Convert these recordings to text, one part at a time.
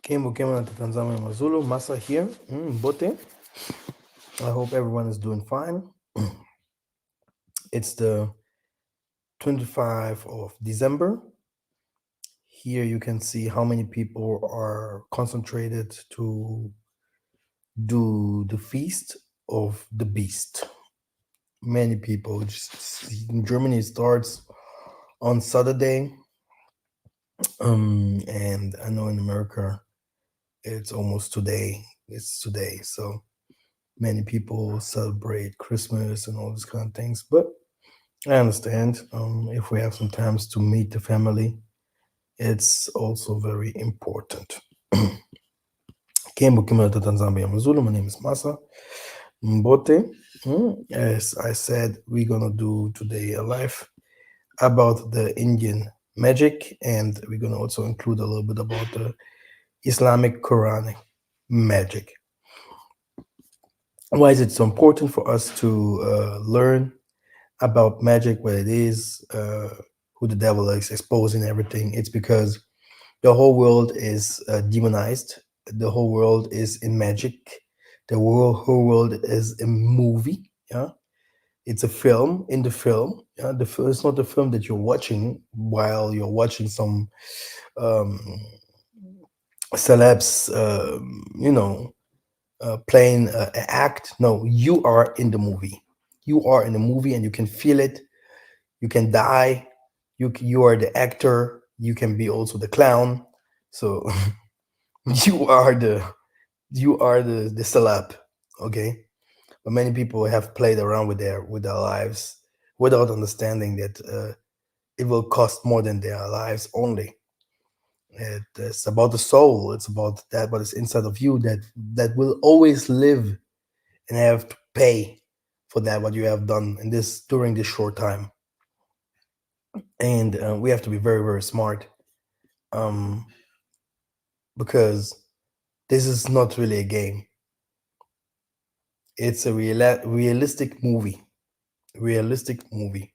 Kembo Kembo na Tanzania Mazulu, Masa here, Bote. I hope everyone is doing fine. It's the 25th of December. Here you can see how many people are concentrated to do the feast of the beast. Many people. In Germany it starts on Saturday, and I know in America it's almost today. It's today, so many people celebrate Christmas and all these kind of things. But I understand, if we have some times to meet the family, it's also very important. Kembo Kimata Tanzania Mazulu. My name is Masa Mbote. As I said, we're gonna do today a live about the Indian magic, and we're gonna also include a little bit about the Islamic Quranic magic. Why is it so important for us to learn about magic, what it is, who the devil is exposing everything? It's because the whole world is demonized. The whole world is in magic. The whole world is a movie. Yeah, it's a film. In the film, yeah, it's not the film that you're watching while you're watching some um, celebs, playing an act. No, you are in the movie. You are in the movie, and you can feel it. You can die. You are the actor. You can be also the clown. So you are the celeb. Okay, but many people have played around with their lives without understanding that it will cost more than their lives only. It's about the soul. It's about that what is inside of you that will always live and have to pay for that what you have done in this during this short time. And we have to be very very smart, um, because this is not really a game. It's a realistic movie. Realistic movie.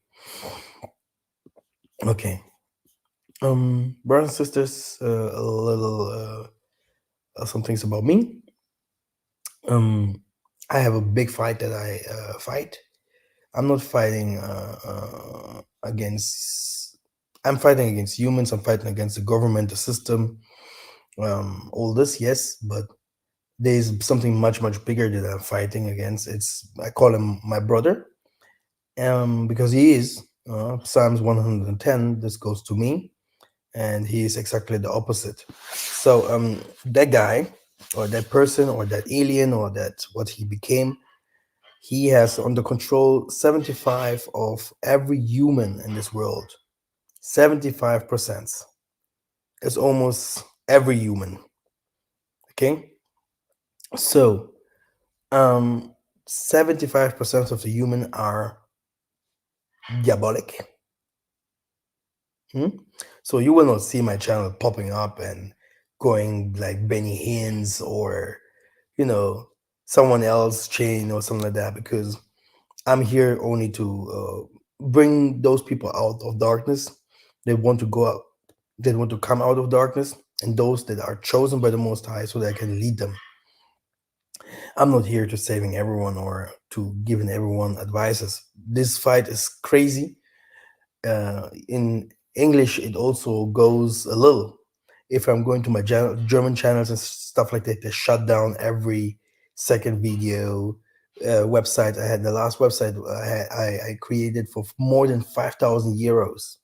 Okay. Brothers and sisters, a little some things about me. I have a big fight that I fight. I'm not fighting against. I'm fighting against humans. I'm fighting against the government, the system, all this. Yes, but there's something much much bigger that I'm fighting against. I call him my brother, because he is Psalms 110. This goes to me, and he is exactly the opposite. So that guy, or that person, or that alien, or that what he became, he has under control 75 of every human in this world. 75%. It's almost every human. Okay, so 75% of the human are diabolic. So you will not see my channel popping up and going like Benny Hinn's or someone else chain or something like that, because I'm here only to bring those people out of darkness. They want to go out. They want to come out of darkness, and those that are chosen by the Most High, so that I can lead them. I'm not here to saving everyone or to giving everyone advices. This fight is crazy. In English, it also goes a little. If I'm going to my German channels and stuff like that, they shut down every second video. Website I had, the last website I created for more than 5,000 euros.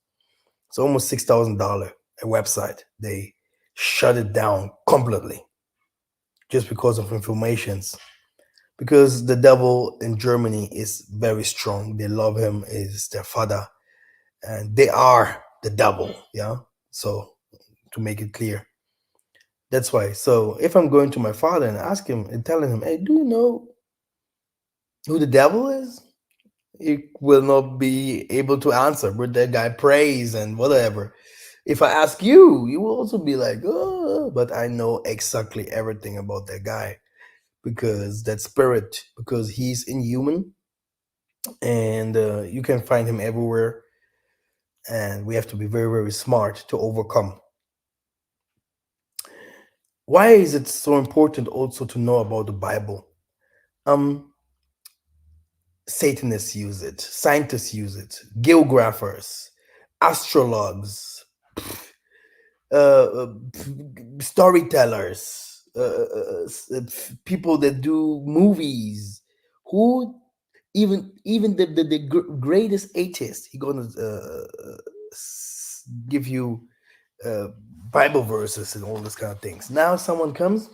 It's almost $6,000 a website. They shut it down completely just because of informations. Because the devil in Germany is very strong. They love him, is their father, and they are the devil. Yeah. So to make it clear, That's why. So if I'm going to my father and ask him and telling him, "Hey, do you know who the devil is?" He will not be able to answer. But that guy prays and whatever. If I ask you, you will also be like, "Oh," but I know exactly everything about that guy because that spirit, because he's inhuman and you can find him everywhere. And we have to be very, very smart to overcome. Why is it so important also to know about the Bible? Um, Satanists use it, scientists use it, geographers, astrologues, storytellers, people that do movies, who even the greatest atheist, he gonna give you uh, Bible verses and all this kind of things. Now someone comes,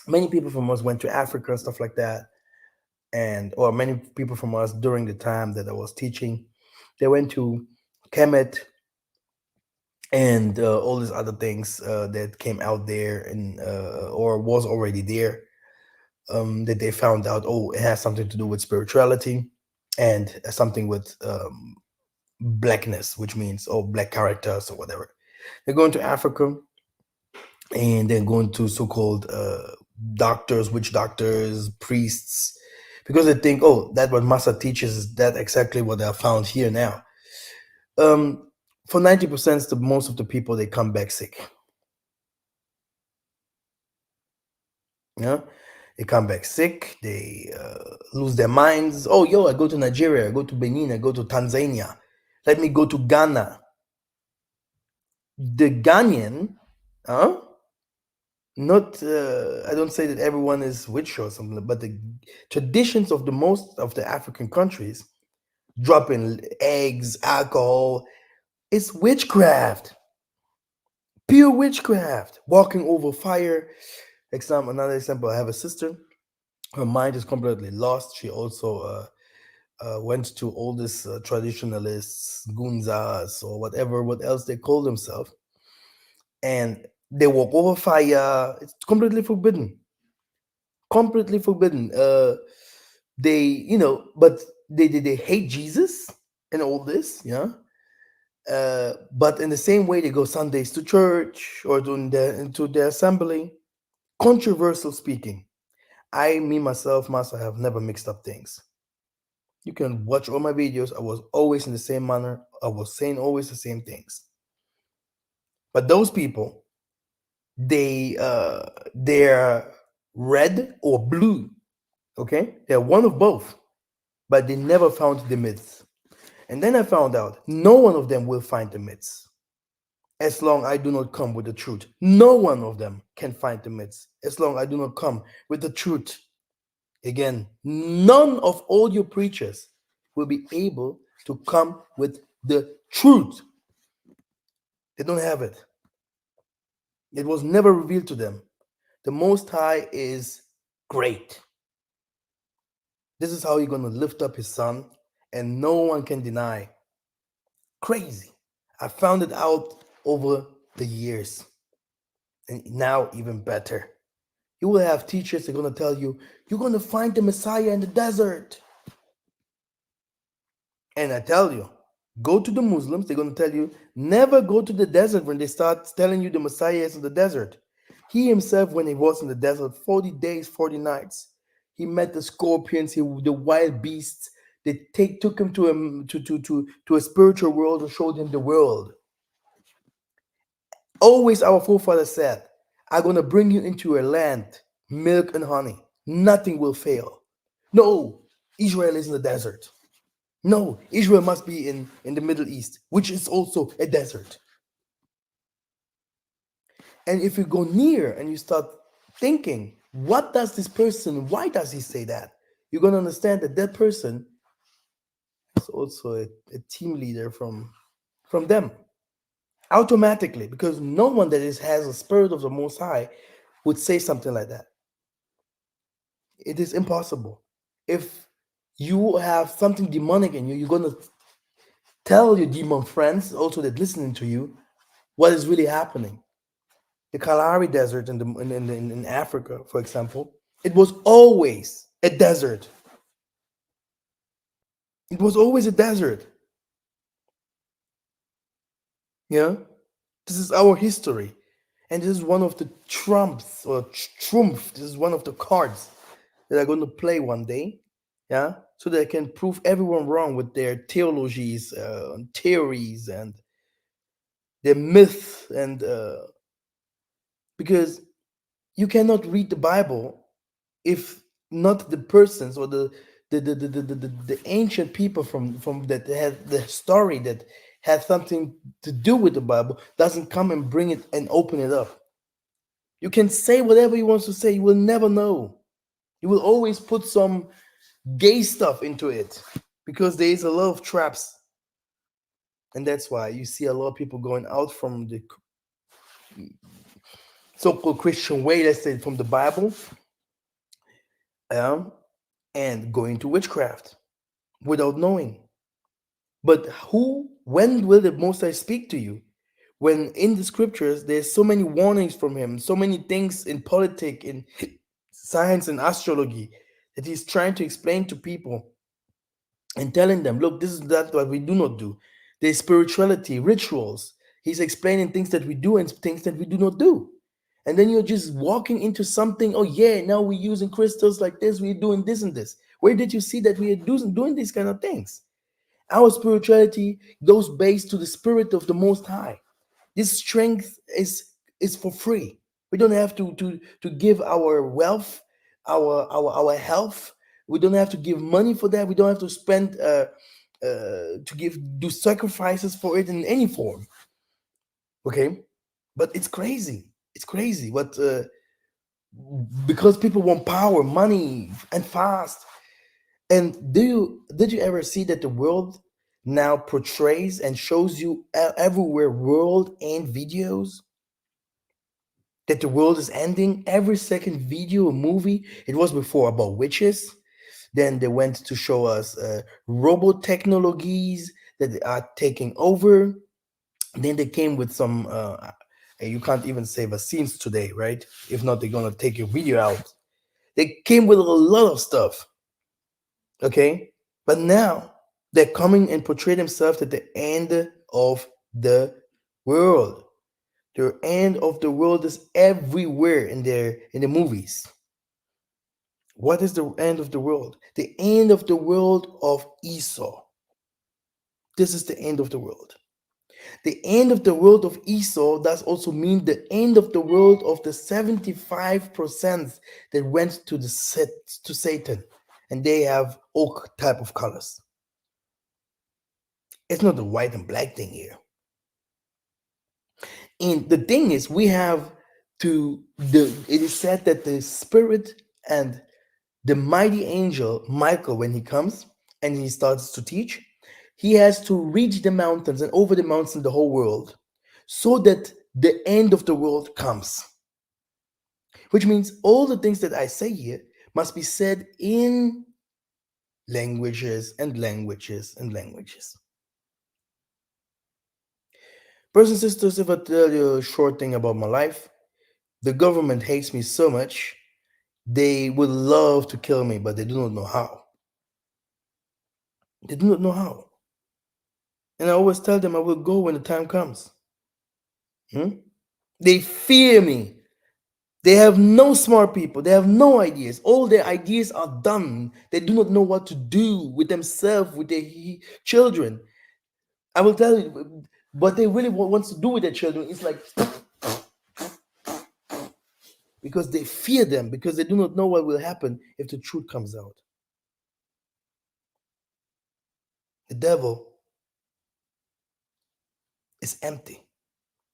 many people from us went to Africa and stuff like that, and or many people from us during the time that I was teaching, they went to Kemet and all these other things that came out there and or was already there, that they found out, oh, it has something to do with spirituality and something with blackness, which means, oh, black characters or whatever. They're going to Africa and then going to so-called doctors, witch doctors, priests, because they think, oh, that what Massa teaches is that exactly what I found here now. Um, for 90%, the most of the people they come back sick. Yeah, they come back sick. They lose their minds. Oh, yo, I go to Nigeria, I go to Benin, I go to Tanzania. Let me go to Ghana. The Ghanaian, huh? Not I don't say that everyone is witch or something, but the traditions of the most of the African countries, dropping eggs, alcohol, it's witchcraft, pure witchcraft, walking over fire. Example, another example, I have a sister, her mind is completely lost. She also went to all these traditionalists, gunzas, or whatever what else they call themselves, and they walk over fire. It's completely forbidden, completely forbidden. They, but they hate Jesus and all this, yeah. But in the same way, they go Sundays to church or into their assembly. Controversial speaking. I, me myself, myself have never mixed up things. You can watch all my videos. I was always in the same manner. I was saying always the same things. But those people, they're red or blue. Okay, they're one of both, but they never found the myths. And then I found out no one of them will find the myths as long I do not come with the truth. No one of them can find the myths as long I do not come with the truth. Again, none of all your preachers will be able to come with the truth. They don't have it. It was never revealed to them. The Most High is great. This is how he's going to lift up his son, and no one can deny. Crazy. I found it out over the years, and now even better. You will have teachers that are going to tell you, you're going to find the Messiah in the desert. And I tell you, go to the Muslims, they're going to tell you, never go to the desert when they start telling you the Messiah is in the desert. He himself, when he was in the desert, 40 days, 40 nights, he met the scorpions, the wild beasts. They took him to a spiritual world and showed him the world. Always our forefathers said, I'm going to bring you into a land, milk and honey. Nothing will fail. No, Israel is in the desert. No, Israel must be in the Middle East, which is also a desert. And if you go near and you start thinking, what does this person, why does he say that? You're going to understand that that person is also a team leader from them automatically, because no one that has a spirit of the Most High would say something like that. It is impossible. If you have something demonic in you, you're going to tell your demon friends also that listening to you what is really happening. The Kalahari Desert in Africa, for example, it was always a desert. It was always a desert. Yeah, this is our history, and this is one of the trumps or trump. This is one of the cards that are going to play one day. Yeah, so they can prove everyone wrong with their theologies, theories, and their myths, and because you cannot read the Bible if not the persons or the ancient people from that had the story that had something to do with the Bible doesn't come and bring it and open it up. You can say whatever you want to say, you will never know. You will always put some gay stuff into it because there is a lot of traps, and that's why you see a lot of people going out from the so-called Christian way, let's say from the Bible, um, and going to witchcraft without knowing. But who, when will the Most High speak to you? When in the scriptures, there's so many warnings from him, so many things in politics, in science and astrology that he's trying to explain to people and telling them, look, this is that what we do not do. There's spirituality, rituals. He's explaining things that we do and things that we do not do. And then you're just walking into something, oh yeah, now we're using crystals like this, we're doing this and this. Where did you see that we are doing these kind of things? Our spirituality goes based to the spirit of the Most High. This strength is for free. We don't have to give our wealth, our health. We don't have to give money for that. We don't have to spend to do sacrifices for it in any form. Okay, but it's crazy. It's crazy. What because people want power, money, and fast. And did you ever see that the world now portrays and shows you everywhere world and videos that the world is ending every second video or movie? It was before about witches, then they went to show us robot technologies that are taking over, then they came with some you can't even say vaccines today, right? If not, they're gonna take your video out. They came with a lot of stuff. Okay, but now they're coming and portray themselves at the end of the world. The end of the world is everywhere in the movies. What is the end of the world? The end of the world of Esau. This is the end of the world. The end of the world of Esau does also mean the end of the world of the 75% that went to to Satan, and they have all type of colors. It's not the white and black thing here. And the thing is, we have to the. It is said that the spirit and the mighty angel Michael, when he comes and he starts to teach, he has to reach the mountains and over the mountains in the whole world, so that the end of the world comes. Which means all the things that I say here must be said in languages and languages and languages. Brothers and sisters, if I tell you a short thing about my life, the government hates me so much, they would love to kill me, but they do not know how. They do not know how. And I always tell them I will go when the time comes. Hmm? They fear me. They have no smart people. They have no ideas. All their ideas are done. They do not know what to do with themselves, with their children. I will tell you, what they really want to do with their children is like, because they fear them, because they do not know what will happen if the truth comes out. The devil is empty.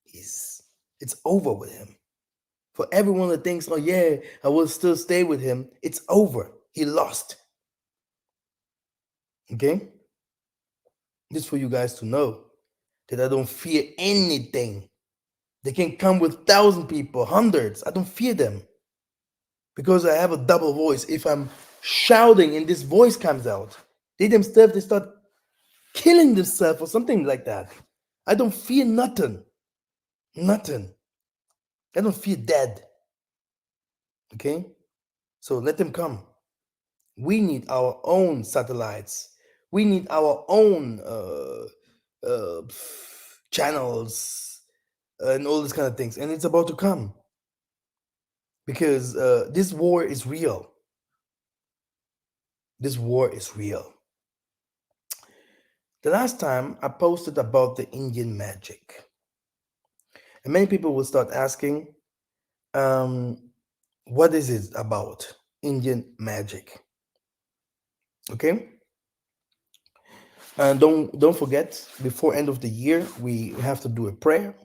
He's it's over with him. For everyone that thinks, oh yeah, I will still stay with him, it's over. He lost. Okay? Just for you guys to know that I don't fear anything. They can come with 1,000 people, hundreds. I don't fear them because I have a double voice. If I'm shouting and this voice comes out, they themselves they start killing themselves or something like that. I don't fear nothing. Nothing. They don't feel dead. Okay, so let them come. We need our own satellites. We need our own channels and all these kind of things. And it's about to come because this war is real. This war is real. The last time I posted about the Indian magic, and many people will start asking, um, what is it about Indian magic? Okay, and don't forget, before end of the year we have to do a prayer.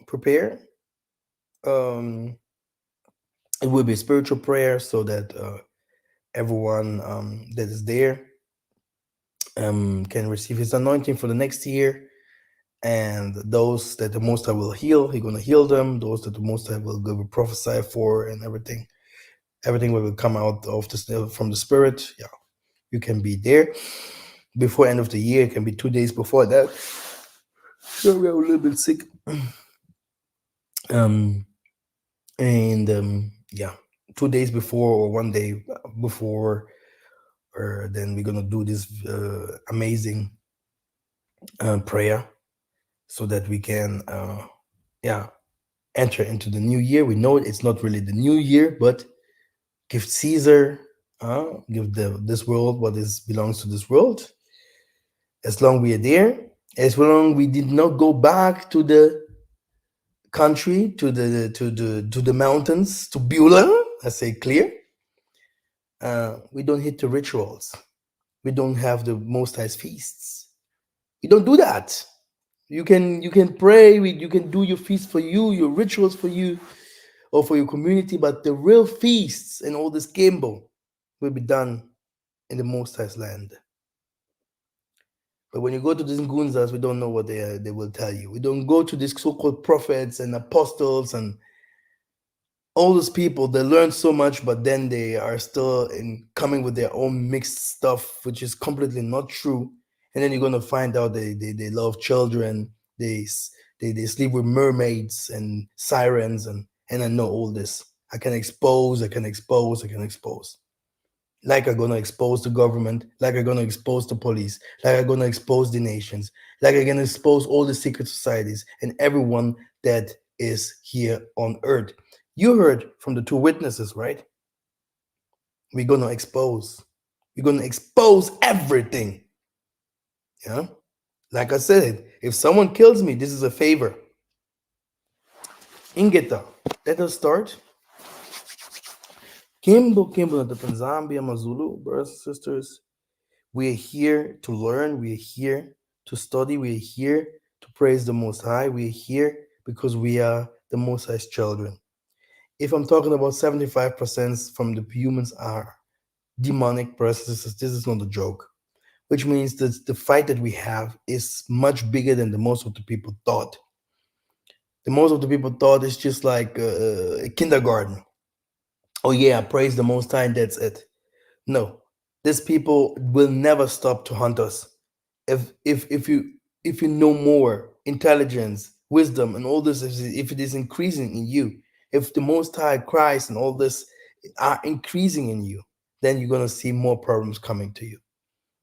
Prepare. Um, it will be a spiritual prayer so that everyone that is there can receive his anointing for the next year. And those that the Most High will heal, He's gonna heal them. Those that the Most High will go prophesy for, and everything will come out of the from the Spirit. Yeah, you can be there before end of the year. It can be 2 days before that. So we are a little bit sick. Um, and yeah, 2 days before or one day before, or then we're gonna do this amazing prayer so that we can yeah, enter into the new year. We know it's not really the new year, but give Caesar, give this world what is belongs to this world. As long we are there, as long we did not go back to the country, to the mountains, to Beulah, I say clear. We don't hit the rituals. We don't have the Most High's feasts. We don't do that. You can pray. You can do your feast for you, your rituals for you, or for your community, but the real feasts and all this gamble will be done in the Most High's land. But when you go to these gunzas, we don't know what they will tell you. We don't go to these so-called prophets and apostles and all those people. They learn so much, but then they are still in coming with their own mixed stuff, which is completely not true. And then you're gonna find out they love children. They sleep with mermaids and sirens, and I know all this. I can expose. I can expose. I can expose. Like I'm gonna expose the government, like I'm gonna expose the police, like I'm gonna expose the nations, like I'm gonna expose all the secret societies and everyone that is here on earth. You heard from the two witnesses, right? We're gonna expose. We're gonna expose everything. Yeah. Like I said, if someone kills me, this is a favor. Ingeta, let us start. Kimbo, the Zambia, Mazulu, brothers and sisters. We are here to learn. We are here to study. We are here to praise the Most High. We are here because we are the Most High's children. If I'm talking about 75% from the humans are demonic processes, this is not a joke. Which means that the fight that we have is much bigger than the most of the people thought. The most of the people thought it's just like a kindergarten. Oh yeah, praise the Most High, and that's it. No, these people will never stop to hunt us. If you know more intelligence, wisdom, and all this, if it is increasing in you, if the Most High Christ and all this are increasing in you, then you're gonna see more problems coming to you.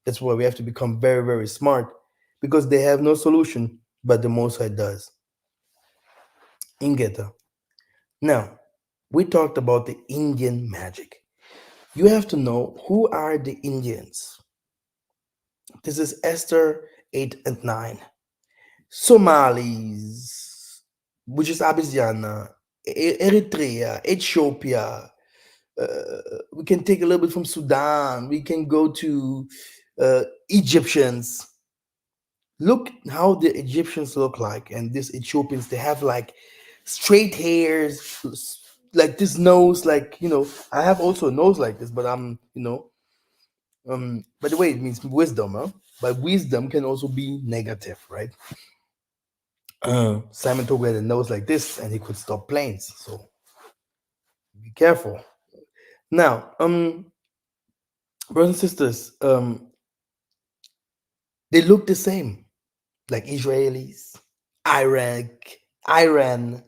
That's why we have to become very, very smart because they have no solution, but the Most High does. Ingeta. Now, we talked about the Indian magic. You have to know who are the Indians. This is Esther 8 and 9. Somalis, which is Abyssinia, Eritrea, Ethiopia. We can take a little bit from Sudan. We can go to Egyptians. Look how the Egyptians look like, and these Ethiopians, they have like straight hairs, like this nose, like I have also a nose like this, but by the way, it means wisdom, huh? But wisdom can also be negative, right? Simon Toggle had a nose like this, and he could stop planes. So be careful. Now, brothers and sisters, they look the same, like Israelis, Iraq, Iran.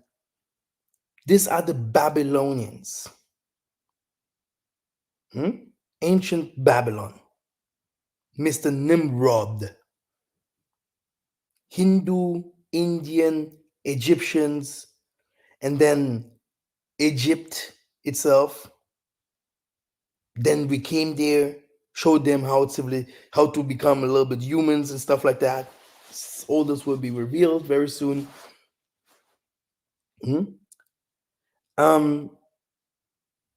These are the Babylonians, hmm? Ancient Babylon, Mr. Nimrod, Hindu, Indian, Egyptians, and then Egypt itself. Then we came there, showed them how to become a little bit humans and stuff like that. All this will be revealed very soon. Mhm. Um,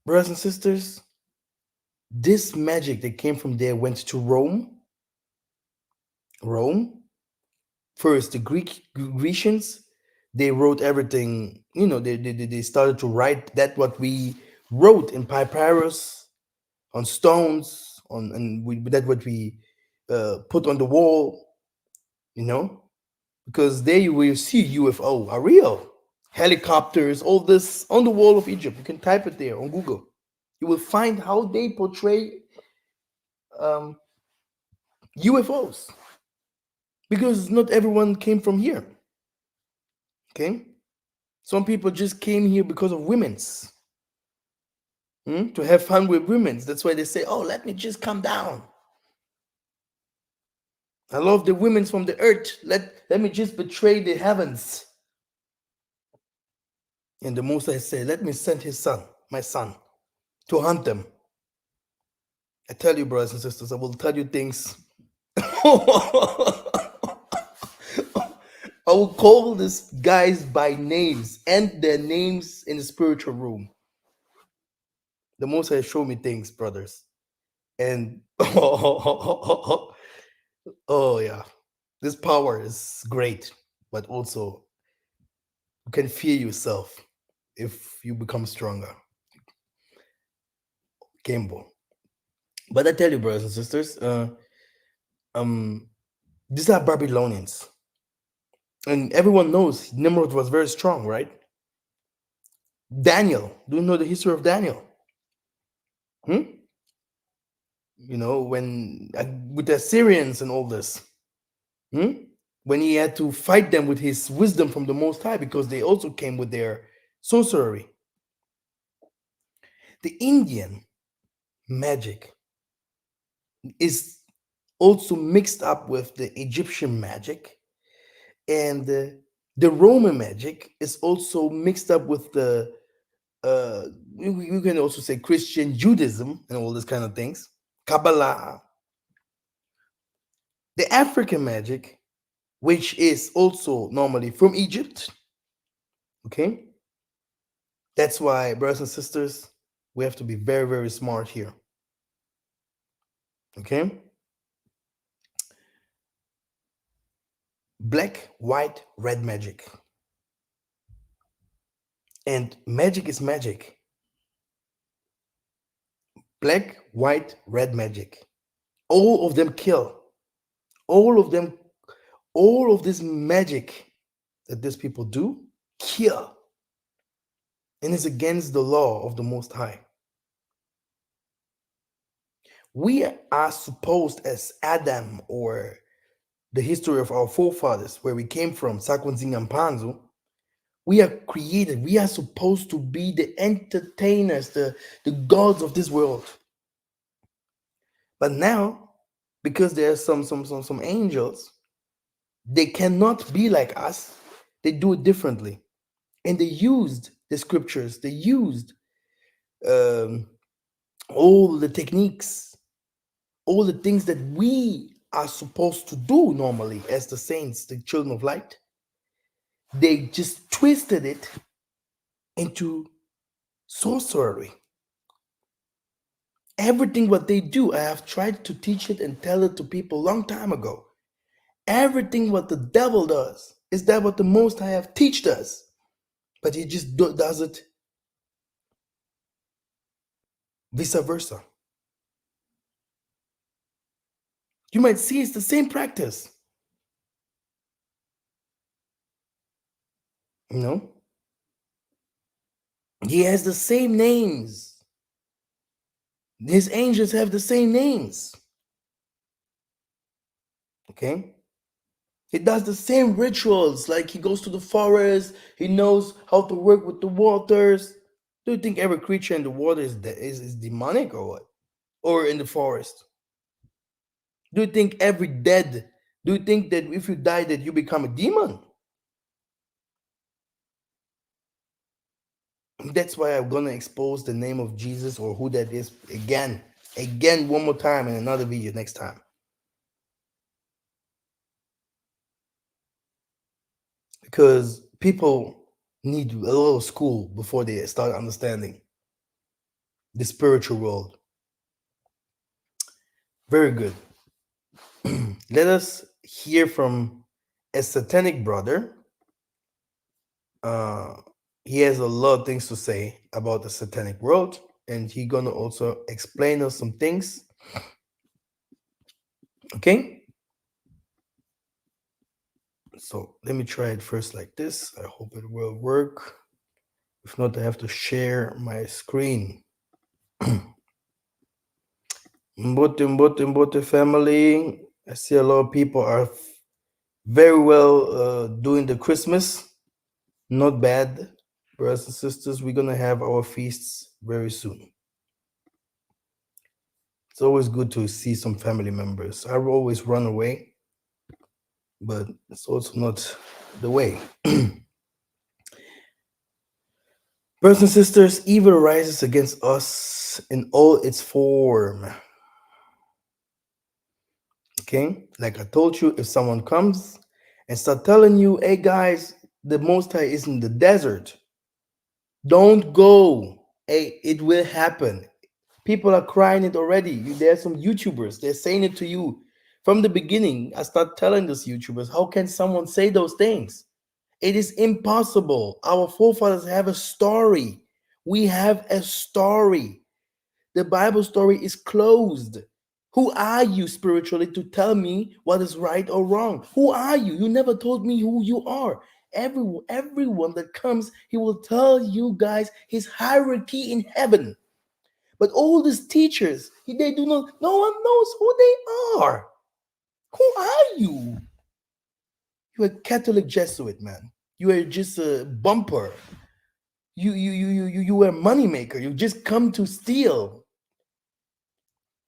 Brothers and sisters, this magic that came from there went to Rome. Rome first, the Grecians, they wrote everything. They started to write that what we wrote in papyrus on stones on and that what we put on the wall. You know, because there you will see UFO are real. Helicopters, all this on the wall of Egypt. You can type it there on Google. You will find how they portray um, UFOs because not everyone came from here. Okay, some people just came here because of women's to have fun with women's. That's why they say, "Oh, let me just come down. I love the women's from the earth. Let me just betray the heavens." And the Most High said, "Let me send His son, my son, to hunt them." I tell you, brothers and sisters, I will tell you things. I will call these guys by names and their names in the spiritual room. The Most High show me things, brothers. And oh yeah, this power is great, but also you can fear yourself if you become stronger. Gamble. But I tell you, brothers and sisters, um, these are Babylonians. And everyone knows Nimrod was very strong, right? Daniel. Do you know the history of Daniel? Hmm? When with the Assyrians and all this. Hmm? When he had to fight them with his wisdom from the Most High because they also came with their sorcery. The Indian magic is also mixed up with the Egyptian magic, and the Roman magic is also mixed up with the uh, we can also say Christian Judaism and all these kind of things, Kabbalah, the African magic, which is also normally from Egypt. Okay, that's why, brothers and sisters, we have to be very, very smart here. Okay, black, white, red magic, and magic is magic. Black, white, red magic. All of them kill. All of them, all of this magic that these people do, kill. And it's against the law of the Most High. We are supposed, as Adam or the history of our forefathers, where we came from, Sakwanzing and Panzu, we are created, we are supposed to be the entertainers, the gods of this world. But now, because there are some angels, they cannot be like us. They do it differently. And they used the scriptures, they used um, all the techniques, all the things that we are supposed to do normally as the saints, the children of light. They just twisted it into sorcery. Everything what they do, I have tried to teach it and tell it to people a long time ago. Everything what the devil does is that what the Most High have teached us, but he just does it vice versa. You might see it's the same practice, you know. He has the same names. His angels have the same names. Okay. He does the same rituals, like he goes to the forest, he knows how to work with the waters. Do you think every creature in the water is demonic or what? Or in the forest? Do you think every dead, do you think that if you die that you become a demon? That's why I'm gonna expose the name of Jesus or who that is again, one more time in another video next time. Because people need a little school before they start understanding the spiritual world. Very good. Let us hear from a satanic brother. Uh, he has a lot of things to say about the satanic world, and he gonna also explain us some things. Okay, so let me try it first like this. I hope it will work. If not, I have to share my screen. Mbote family. I see a lot of people are very well doing the Christmas. Not bad, brothers and sisters. We're gonna have our feasts very soon. It's always good to see some family members. I always run away, but it's also not the way. Brothers and sisters, evil rises against us in all its form. Okay, like I told you, if someone comes and start telling you, "Hey guys, the Most High is in the desert," don't go. Hey, it will happen. People are crying it already. There are some YouTubers, they're saying it to you. From the beginning, I start telling those YouTubers, how can someone say those things? It is impossible. Our forefathers have a story. We have a story. The Bible story is closed. Who are you spiritually to tell me what is right or wrong? Who are you? You never told me who you are. Everyone that comes, he will tell you guys his hierarchy in heaven. But all these teachers, they do not, no one knows who they are. Who are you? You're a Catholic Jesuit, man. You are just a bumper. You were a moneymaker. You just come to steal,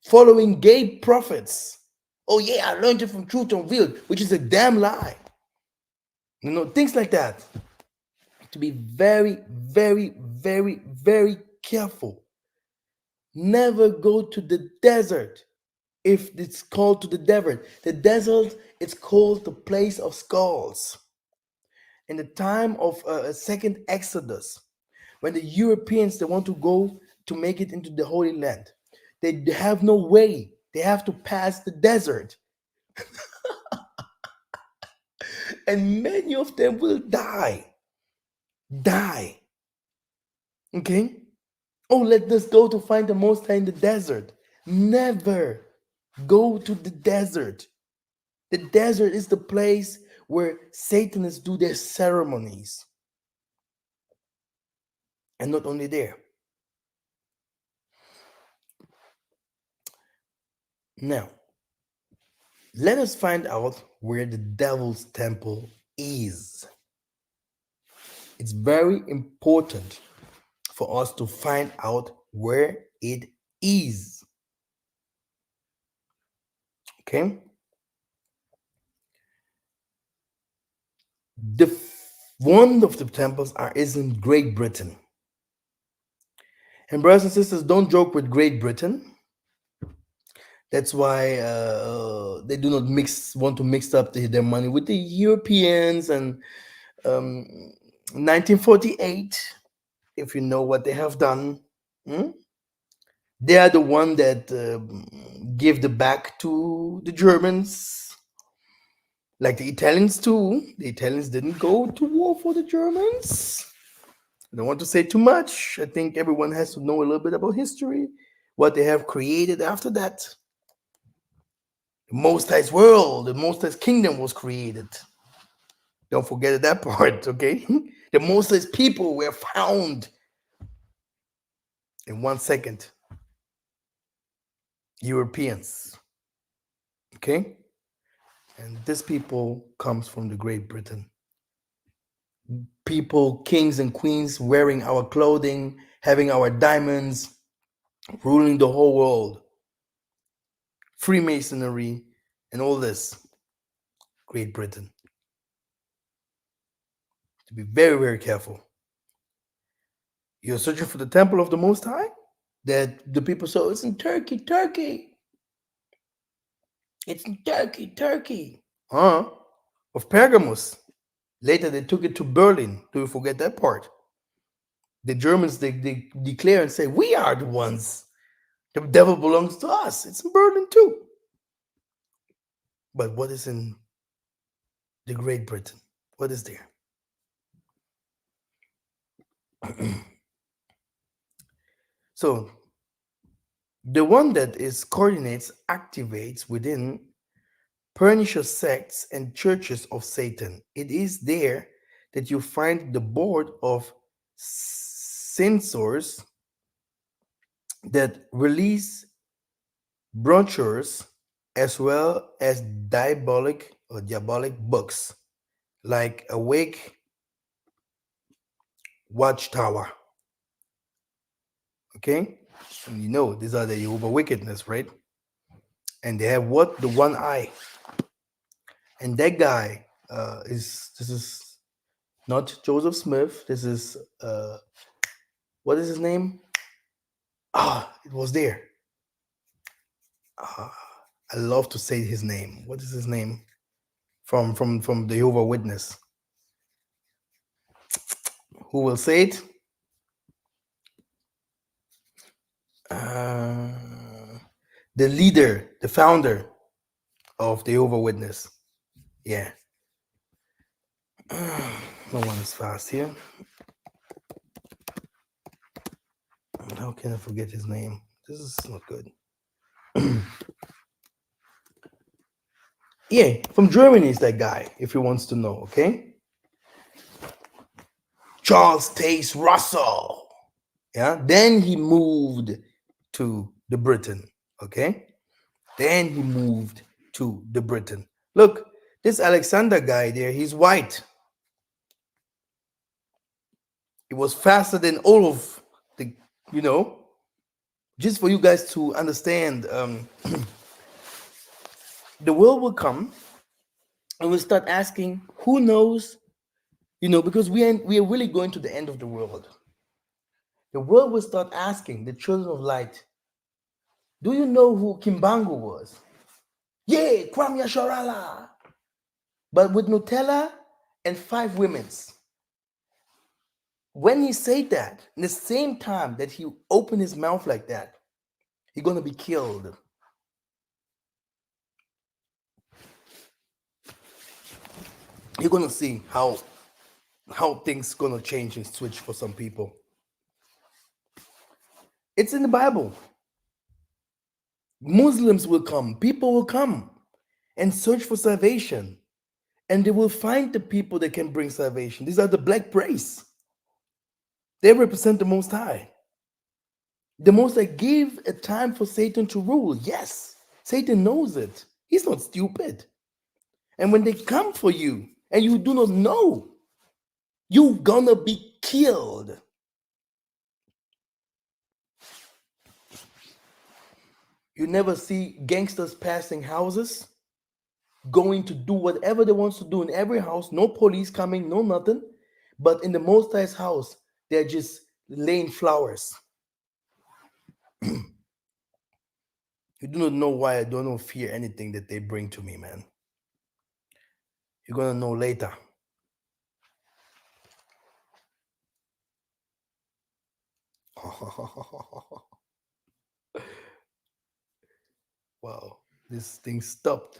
following gay prophets. Oh yeah, I learned it from Truth Unveiled, which is a damn lie. Things like that. To be very, very, very, very careful. Never go to the desert if it's called to the desert. The desert, it's called the place of skulls. In the time of a second Exodus, when the Europeans they want to go to make it into the Holy Land, they have no way. They have to pass the desert, and many of them will die. Die. Okay. Oh, let us go to find the Most High in the desert. Never go to the desert. The desert is the place where Satanists do their ceremonies. And not only there. Now, let us find out where the devil's temple is. It's very important for us to find out where it is. Okay? One of the temples is in Great Britain. And brothers and sisters, don't joke with Great Britain. That's why they do not want to mix up their money with the Europeans and 1948. If you know what they have done, they are the one that give the back to the Germans, like the Italians too. The Italians didn't go to war for the Germans. I don't want to say too much. I think everyone has to know a little bit about history, what they have created after that. The Most High's world, the Most High's kingdom was created. Don't forget that part, okay? The Most High's people were found in 1 second. Europeans, okay? And this people comes from the Great Britain. People, kings and queens, wearing our clothing, having our diamonds, ruling the whole world. Freemasonry and all this. Great Britain. To be very, very careful. You're searching for the temple of the Most High? That the people say, it's in Turkey, Turkey. It's in Turkey, Turkey. Huh? Of Pergamos. Later they took it to Berlin. Do you forget that part? The Germans, they declare and say, we are the ones. The devil belongs to us. It's in Berlin too. But what is in the Great Britain? What is there? So the one that is coordinates, activates within pernicious sects and churches of Satan. It is there that you find the board of censors that release brochures as well as diabolic books like Awake Watchtower. Okay? And you know, these are the Jehovah wickedness, right? And they have what? The one eye. And that guy this is not Joseph Smith. This is what is his name? Ah, it was there. Ah, I love to say his name. What is his name? From the Jehovah Witness. Who will say it? Uh, the leader, the founder of the Jehovah Witness. Yeah. No one is fast here. How can I forget his name? This is not good. Yeah, from Germany is that guy, if he wants to know, okay? Charles Taze Russell. Yeah. Then he moved to the Britain. Okay. Then he moved to the Britain. Look, this Alexander guy there, he's white. He was faster than all of the, you know, just for you guys to understand, the world will come and we'll start asking, who knows, because we are really going to the end of the world. The world will start asking the children of light, do you know who Kimbangu was? Yeah, Kwame Sharala. But with Nutella and 5 women's. When he said that, in the same time that he opened his mouth like that, he's gonna be killed. You're gonna see how things gonna change and switch for some people. It's in the Bible. Muslims will come, people will come and search for salvation. And they will find the people that can bring salvation. These are the black race. They represent the Most High. The Most High gave a time for Satan to rule. Yes, Satan knows it. He's not stupid. And when they come for you and you do not know, you're gonna be killed. You never see gangsters passing houses, going to do whatever they want to do in every house, no police coming, no nothing. But in the Most High's house, they're just laying flowers. You do not know why I don't fear anything that they bring to me, man. You're gonna know later. Wow, this thing stopped.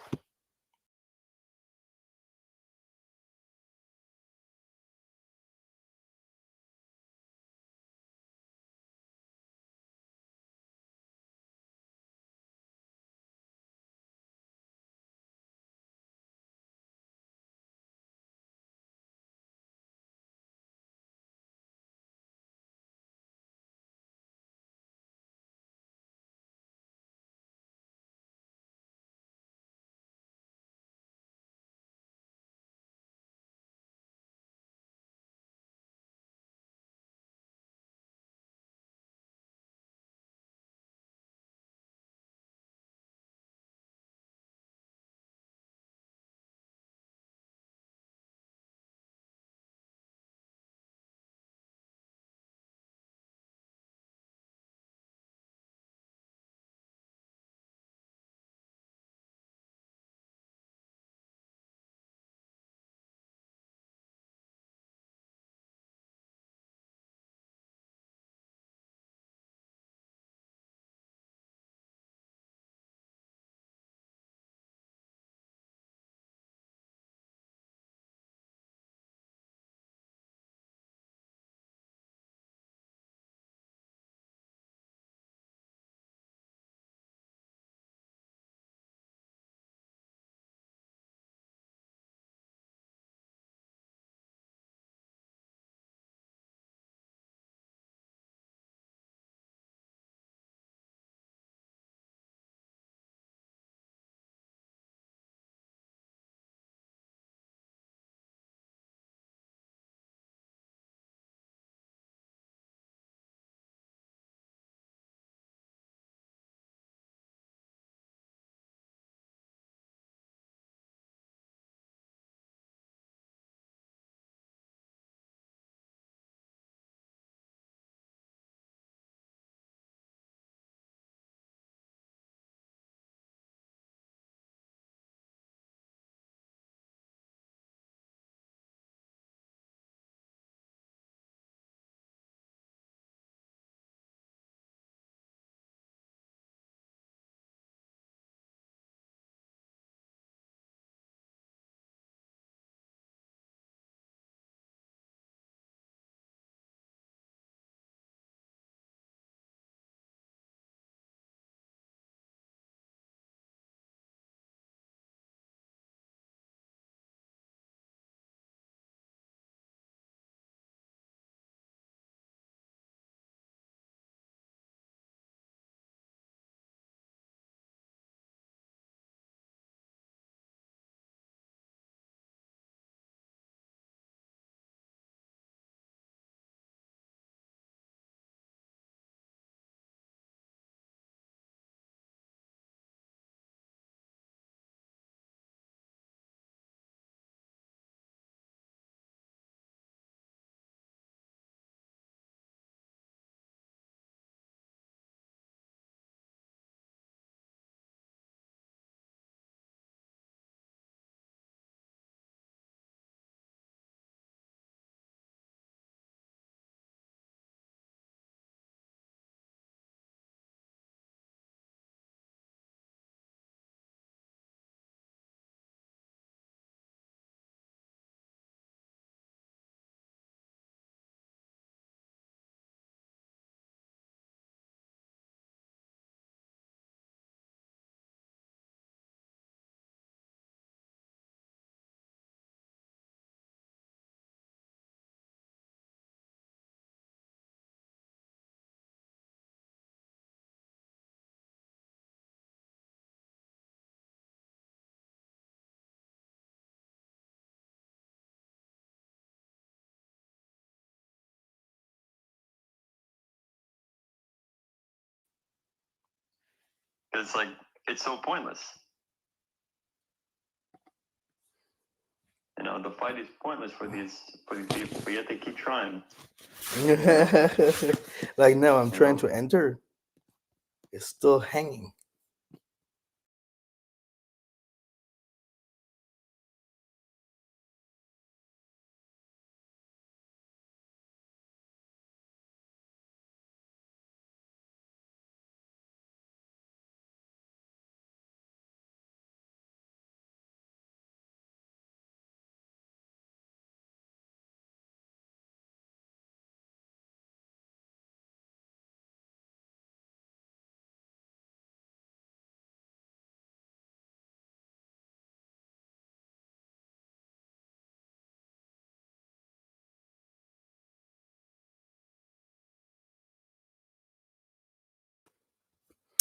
It's like it's so pointless. You know, the fight is pointless for these people, but yet they keep trying. Like now, I'm You trying know, to enter. It's still hanging.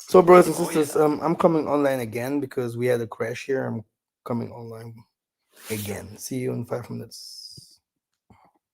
So, brothers and oh sisters, yeah, I'm coming online again because we had a crash here. I'm coming online again. See you in 5 minutes.